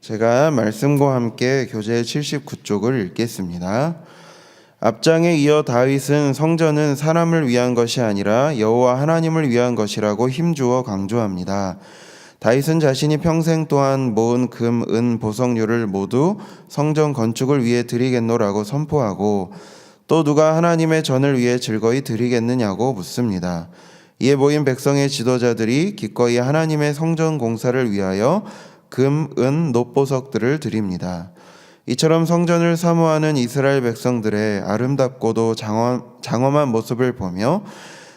제가 말씀과 함께 교재 79쪽을 읽겠습니다. 앞장에 이어 다윗은 성전은 사람을 위한 것이 아니라 여호와 하나님을 위한 것이라고 힘주어 강조합니다. 다윗은 자신이 평생 동안 모은 금, 은, 보석류를 모두 성전 건축을 위해 드리겠노라고 선포하고 또 누가 하나님의 전을 위해 즐거이 드리겠느냐고 묻습니다. 이에 모인 백성의 지도자들이 기꺼이 하나님의 성전 공사를 위하여 금, 은, 놋보석들을 드립니다. 이처럼 성전을 사모하는 이스라엘 백성들의 아름답고도 장엄한 모습을 보며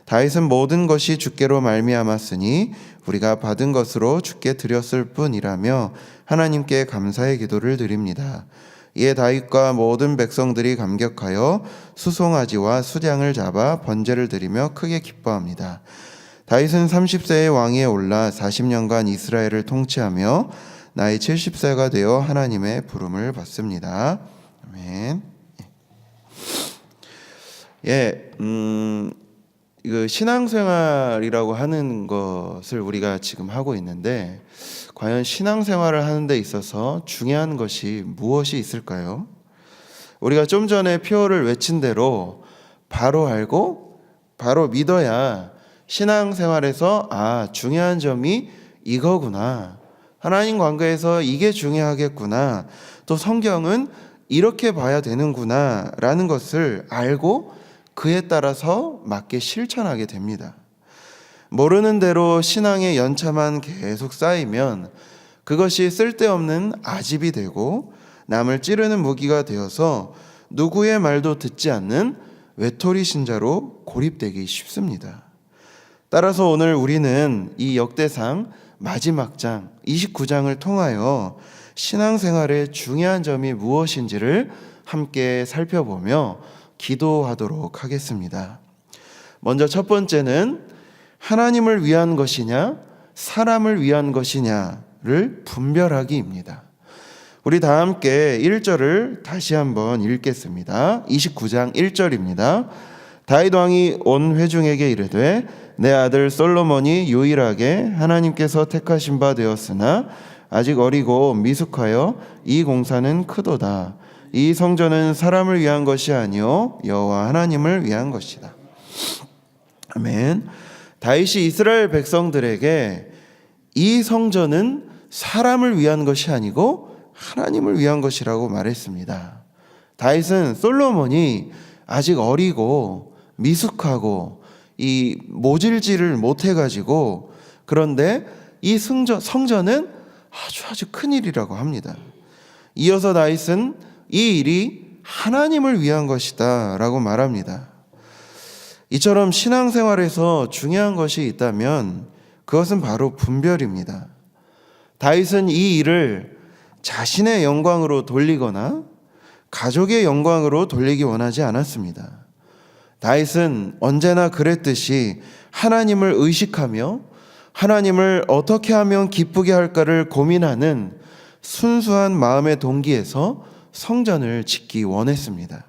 다윗은 모든 것이 주께로 말미암았으니 우리가 받은 것으로 주께 드렸을 뿐이라며 하나님께 감사의 기도를 드립니다. 이에 다윗과 모든 백성들이 감격하여 수송아지와 수량을 잡아 번제를 드리며 크게 기뻐합니다. 다윗은 30세의 왕위에 올라 40년간 이스라엘을 통치하며 나이 70세가 되어 하나님의 부름을 받습니다. 아멘. 이거 신앙생활이라고 하는 것을 우리가 지금 하고 있는데 과연 신앙생활을 하는 데 있어서 중요한 것이 무엇이 있을까요? 우리가 좀 전에 표어를 외친 대로 바로 알고 바로 믿어야 신앙생활에서 중요한 점이 이거구나, 하나님 관계에서 이게 중요하겠구나, 또 성경은 이렇게 봐야 되는구나 라는 것을 알고 그에 따라서 맞게 실천하게 됩니다. 모르는 대로 신앙의 연차만 계속 쌓이면 그것이 쓸데없는 아집이 되고 남을 찌르는 무기가 되어서 누구의 말도 듣지 않는 외톨이 신자로 고립되기 쉽습니다. 따라서 오늘 우리는 이 역대상 마지막 장 29장을 통하여 신앙생활의 중요한 점이 무엇인지를 함께 살펴보며 기도하도록 하겠습니다. 먼저 첫 번째는 하나님을 위한 것이냐 사람을 위한 것이냐를 분별하기입니다. 우리 다 함께 1절을 다시 한번 읽겠습니다. 29장 1절입니다. 다윗 왕이 온 회중에게 이르되 내 아들 솔로몬이 유일하게 하나님께서 택하신 바 되었으나 아직 어리고 미숙하여 이 공사는 크도다. 이 성전은 사람을 위한 것이 아니요 여호와 하나님을 위한 것이다. 아멘. 다윗이 이스라엘 백성들에게 이 성전은 사람을 위한 것이 아니고 하나님을 위한 것이라고 말했습니다. 다윗은 솔로몬이 아직 어리고 미숙하고 이 모질지를 못해가지고 그런데 이 성전은 아주 큰 일이라고 합니다. 이어서 다윗은 이 일이 하나님을 위한 것이다 라고 말합니다. 이처럼 신앙생활에서 중요한 것이 있다면 그것은 바로 분별입니다. 다윗은 이 일을 자신의 영광으로 돌리거나 가족의 영광으로 돌리기 원하지 않았습니다. 다윗은 언제나 그랬듯이 하나님을 의식하며 하나님을 어떻게 하면 기쁘게 할까를 고민하는 순수한 마음의 동기에서 성전을 짓기 원했습니다.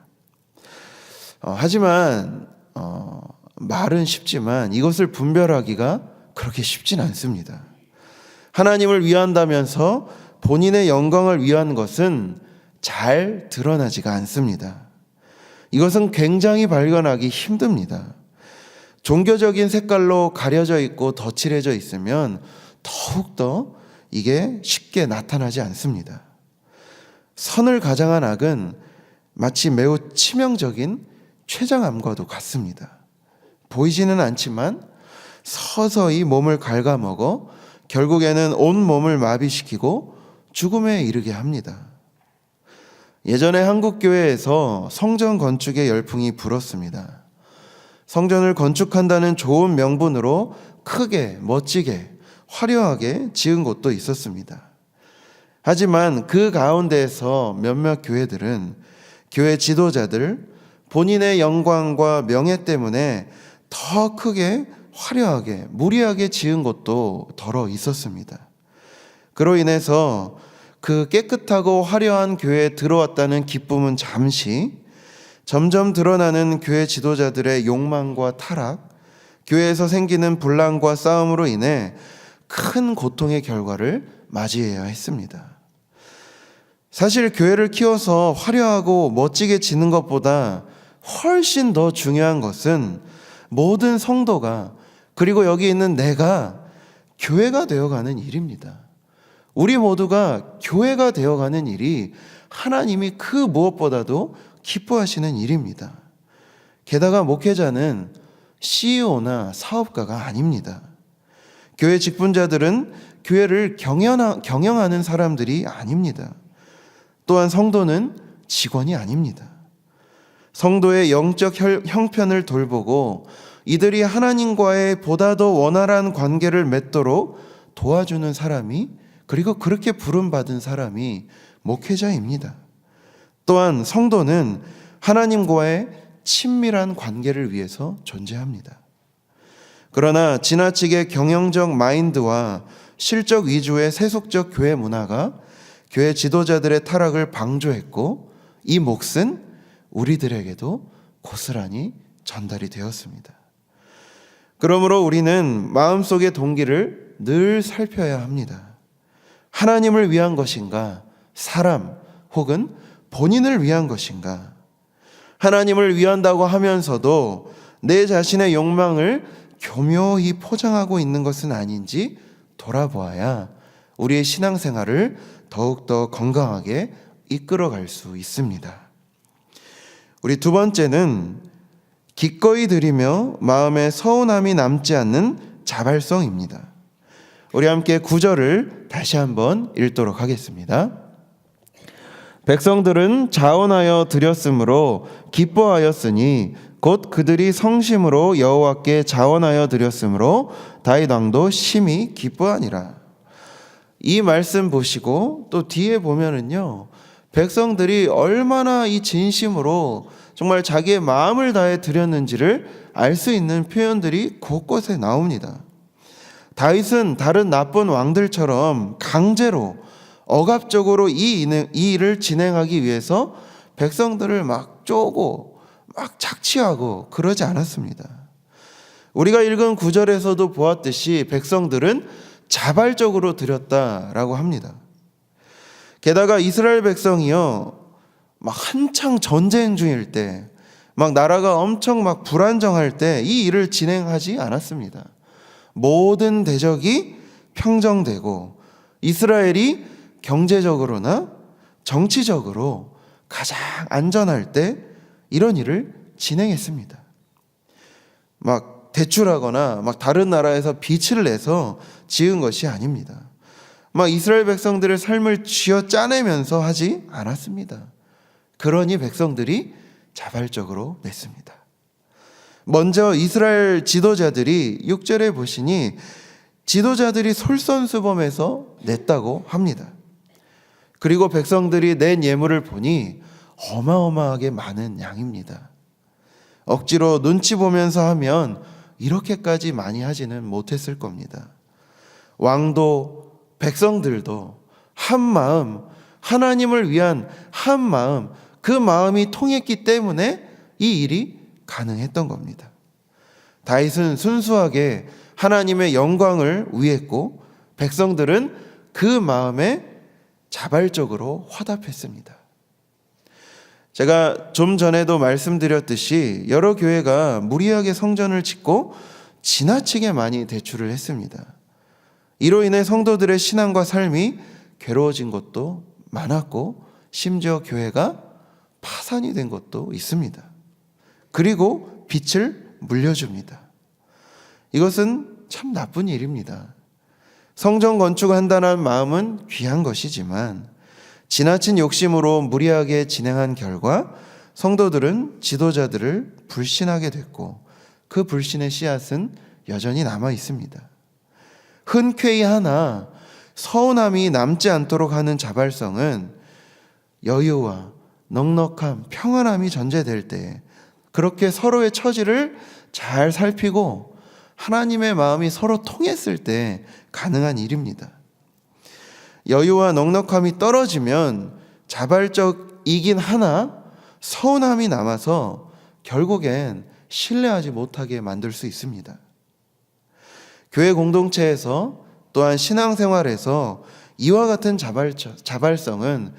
하지만 말은 쉽지만 이것을 분별하기가 그렇게 쉽진 않습니다. 하나님을 위한다면서 본인의 영광을 위한 것은 잘 드러나지가 않습니다. 이것은 굉장히 발견하기 힘듭니다. 종교적인 색깔로 가려져 있고 덧칠해져 있으면 더욱더 이게 쉽게 나타나지 않습니다. 선을 가장한 악은 마치 매우 치명적인 췌장암과도 같습니다. 보이지는 않지만 서서히 몸을 갉아먹어 결국에는 온 몸을 마비시키고 죽음에 이르게 합니다. 예전에 한국 교회에서 성전 건축의 열풍이 불었습니다. 성전을 건축한다는 좋은 명분으로 크게, 멋지게, 화려하게 지은 곳도 있었습니다. 하지만 그 가운데에서 몇몇 교회들은 교회 지도자들 본인의 영광과 명예 때문에 더 크게, 화려하게, 무리하게 지은 곳도 더러 있었습니다. 그로 인해서 그 깨끗하고 화려한 교회에 들어왔다는 기쁨은 잠시, 점점 드러나는 교회 지도자들의 욕망과 타락, 교회에서 생기는 분란과 싸움으로 인해 큰 고통의 결과를 맞이해야 했습니다. 사실 교회를 키워서 화려하고 멋지게 지는 것보다 훨씬 더 중요한 것은 모든 성도가, 그리고 여기 있는 내가 교회가 되어가는 일입니다. 우리 모두가 교회가 되어가는 일이 하나님이 그 무엇보다도 기뻐하시는 일입니다. 게다가 목회자는 CEO나 사업가가 아닙니다. 교회 직분자들은 교회를 경영하는 사람들이 아닙니다. 또한 성도는 직원이 아닙니다. 성도의 영적 형편을 돌보고 이들이 하나님과의 보다 더 원활한 관계를 맺도록 도와주는 사람이, 그리고 그렇게 부름받은 사람이 목회자입니다. 또한 성도는 하나님과의 친밀한 관계를 위해서 존재합니다. 그러나 지나치게 경영적 마인드와 실적 위주의 세속적 교회 문화가 교회 지도자들의 타락을 방조했고, 이 몫은 우리들에게도 고스란히 전달이 되었습니다. 그러므로 우리는 마음속의 동기를 늘 살펴야 합니다. 하나님을 위한 것인가, 사람 혹은 본인을 위한 것인가? 하나님을 위한다고 하면서도 내 자신의 욕망을 교묘히 포장하고 있는 것은 아닌지 돌아보아야 우리의 신앙생활을 더욱더 건강하게 이끌어갈 수 있습니다. 우리 두 번째는 기꺼이 드리며 마음에 서운함이 남지 않는 자발성입니다. 우리 함께 9절을 다시 한번 읽도록 하겠습니다. 백성들은 자원하여 드렸으므로 기뻐하였으니 곧 그들이 성심으로 여호와께 자원하여 드렸으므로 다윗 왕도 심히 기뻐하니라. 이 말씀 보시고 또 뒤에 보면은요, 백성들이 얼마나 이 진심으로 정말 자기의 마음을 다해 드렸는지를 알 수 있는 표현들이 곳곳에 나옵니다. 다윗은 다른 나쁜 왕들처럼 강제로 억압적으로 이 일을 진행하기 위해서 백성들을 막 쪼고 막 착취하고 그러지 않았습니다. 우리가 읽은 9절에서도 보았듯이 백성들은 자발적으로 드렸다라고 합니다. 게다가 이스라엘 백성이요, 막 한창 전쟁 중일 때, 막 나라가 엄청 막 불안정할 때 이 일을 진행하지 않았습니다. 모든 대적이 평정되고 이스라엘이 경제적으로나 정치적으로 가장 안전할 때 이런 일을 진행했습니다. 막 대출하거나 막 다른 나라에서 빚을 내서 지은 것이 아닙니다. 막 이스라엘 백성들의 삶을 쥐어 짜내면서 하지 않았습니다. 그러니 백성들이 자발적으로 냈습니다. 먼저 이스라엘 지도자들이 6절에 보시니 지도자들이 솔선수범해서 냈다고 합니다. 그리고 백성들이 낸 예물을 보니 어마어마하게 많은 양입니다. 억지로 눈치 보면서 하면 이렇게까지 많이 하지는 못했을 겁니다. 왕도 백성들도 한 마음, 하나님을 위한 한 마음, 그 마음이 통했기 때문에 이 일이 가능했던 겁니다. 다윗은 순수하게 하나님의 영광을 위했고 백성들은 그 마음에 자발적으로 화답했습니다. 제가 좀 전에도 말씀드렸듯이 여러 교회가 무리하게 성전을 짓고 지나치게 많이 대출을 했습니다. 이로 인해 성도들의 신앙과 삶이 괴로워진 것도 많았고 심지어 교회가 파산이 된 것도 있습니다. 그리고 빚을 물려줍니다. 이것은 참 나쁜 일입니다. 성전 건축한다는 마음은 귀한 것이지만 지나친 욕심으로 무리하게 진행한 결과 성도들은 지도자들을 불신하게 됐고 그 불신의 씨앗은 여전히 남아 있습니다. 흔쾌히 하나 서운함이 남지 않도록 하는 자발성은 여유와 넉넉함, 평안함이 전제될 때 그렇게 서로의 처지를 잘 살피고 하나님의 마음이 서로 통했을 때 가능한 일입니다. 여유와 넉넉함이 떨어지면 자발적이긴 하나 서운함이 남아서 결국엔 신뢰하지 못하게 만들 수 있습니다. 교회 공동체에서 또한 신앙생활에서 이와 같은 자발성은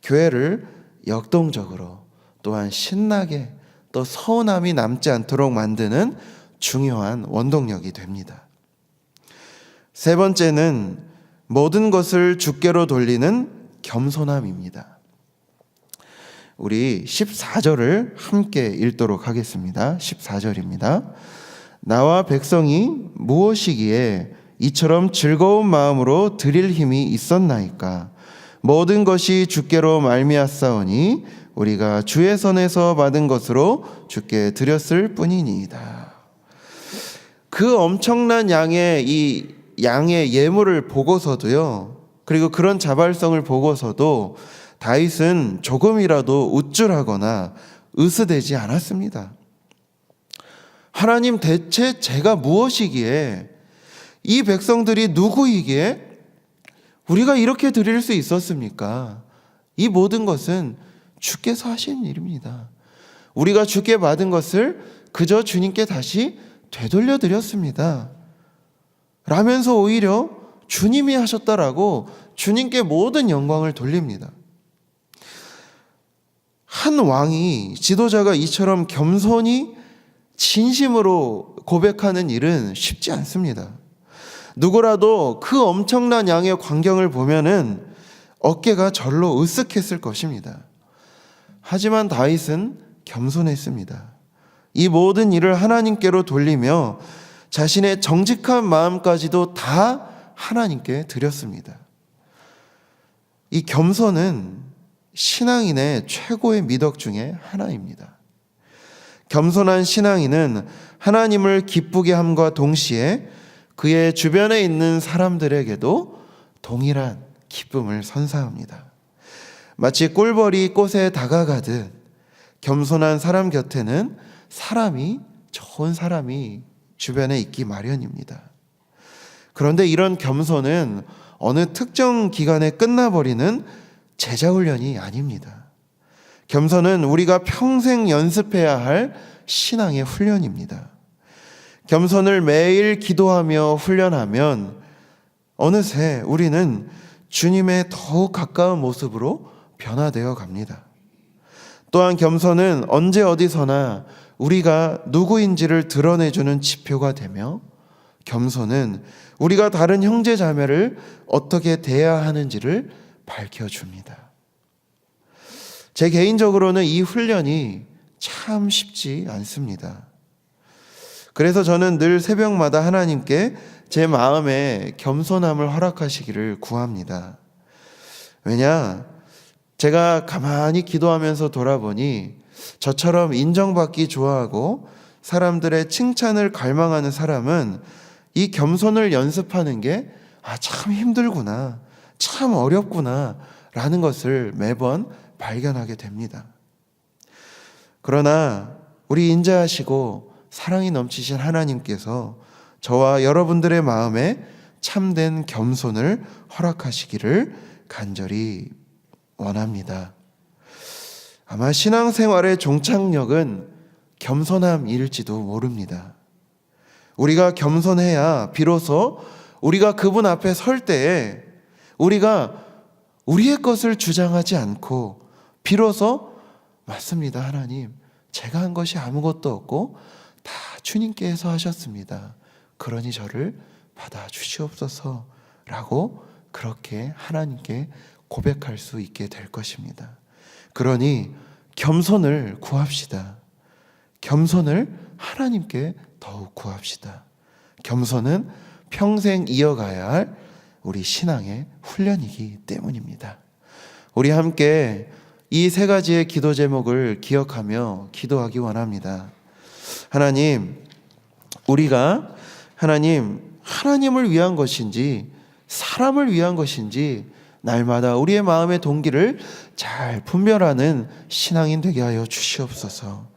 교회를 역동적으로 또한 신나게 또 서운함이 남지 않도록 만드는 중요한 원동력이 됩니다. 세 번째는 모든 것을 주께로 돌리는 겸손함입니다. 우리 14절을 함께 읽도록 하겠습니다. 14절입니다. 나와 백성이 무엇이기에 이처럼 즐거운 마음으로 드릴 힘이 있었나이까? 모든 것이 주께로 말미암사오니 우리가 주의 손에서 받은 것으로 주께 드렸을 뿐이니이다. 그 엄청난 양의 예물을 보고서도요, 그리고 그런 자발성을 보고서도 다윗은 조금이라도 우쭐하거나 으스대지 않았습니다. 하나님, 대체 제가 무엇이기에, 이 백성들이 누구이기에 우리가 이렇게 드릴 수 있었습니까? 이 모든 것은 주께서 하신 일입니다. 우리가 주께 받은 것을 그저 주님께 다시 되돌려 드렸습니다. 라면서 오히려 주님이 하셨다라고 주님께 모든 영광을 돌립니다. 한 왕이, 지도자가 이처럼 겸손히 진심으로 고백하는 일은 쉽지 않습니다. 누구라도 그 엄청난 양의 광경을 보면은 어깨가 절로 으쓱했을 것입니다. 하지만 다윗은 겸손했습니다. 이 모든 일을 하나님께로 돌리며 자신의 정직한 마음까지도 다 하나님께 드렸습니다. 이 겸손은 신앙인의 최고의 미덕 중에 하나입니다. 겸손한 신앙인은 하나님을 기쁘게 함과 동시에 그의 주변에 있는 사람들에게도 동일한 기쁨을 선사합니다. 마치 꿀벌이 꽃에 다가가듯 겸손한 사람 곁에는 좋은 사람이 주변에 있기 마련입니다. 그런데 이런 겸손은 어느 특정 기간에 끝나버리는 제자훈련이 아닙니다. 겸손은 우리가 평생 연습해야 할 신앙의 훈련입니다. 겸손을 매일 기도하며 훈련하면 어느새 우리는 주님의 더욱 가까운 모습으로 변화되어 갑니다. 또한 겸손은 언제 어디서나 우리가 누구인지를 드러내주는 지표가 되며, 겸손은 우리가 다른 형제 자매를 어떻게 대해야 하는지를 밝혀줍니다. 제 개인적으로는 이 훈련이 참 쉽지 않습니다. 그래서 저는 늘 새벽마다 하나님께 제 마음에 겸손함을 허락하시기를 구합니다. 왜냐? 제가 가만히 기도하면서 돌아보니 저처럼 인정받기 좋아하고 사람들의 칭찬을 갈망하는 사람은 이 겸손을 연습하는 게 참 힘들구나, 참 어렵구나 라는 것을 매번 발견하게 됩니다. 그러나 우리 인자하시고 사랑이 넘치신 하나님께서 저와 여러분들의 마음에 참된 겸손을 허락하시기를 간절히 원합니다. 아마 신앙생활의 종착역은 겸손함일지도 모릅니다. 우리가 겸손해야 비로소 우리가 그분 앞에 설 때에 우리가 우리의 것을 주장하지 않고 비로소 맞습니다, 하나님. 제가 한 것이 아무것도 없고 다 주님께서 하셨습니다. 그러니 저를 받아주시옵소서 라고 그렇게 하나님께 고백할 수 있게 될 것입니다. 그러니 겸손을 구합시다. 겸손을 하나님께 더욱 구합시다. 겸손은 평생 이어가야 할 우리 신앙의 훈련이기 때문입니다. 우리 함께 이 세 가지의 기도 제목을 기억하며 기도하기 원합니다. 하나님, 우리가 하나님을 위한 것인지 사람을 위한 것인지 날마다 우리의 마음의 동기를 잘 분별하는 신앙인 되게 하여 주시옵소서.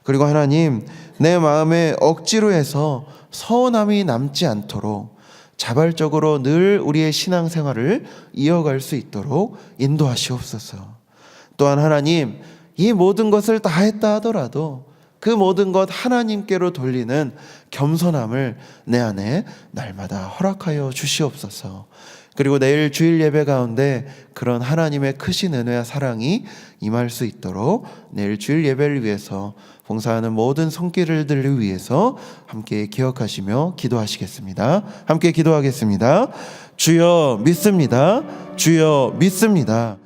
그리고 하나님, 내 마음에 억지로 해서 서운함이 남지 않도록 자발적으로 늘 우리의 신앙생활을 이어갈 수 있도록 인도하시옵소서. 또한 하나님, 이 모든 것을 다 했다 하더라도 그 모든 것 하나님께로 돌리는 겸손함을 내 안에 날마다 허락하여 주시옵소서. 그리고 내일 주일 예배 가운데 그런 하나님의 크신 은혜와 사랑이 임할 수 있도록 내일 주일 예배를 위해서 봉사하는 모든 손길들을 위해서 함께 기억하시며 기도하시겠습니다. 함께 기도하겠습니다. 주여 믿습니다. 주여 믿습니다.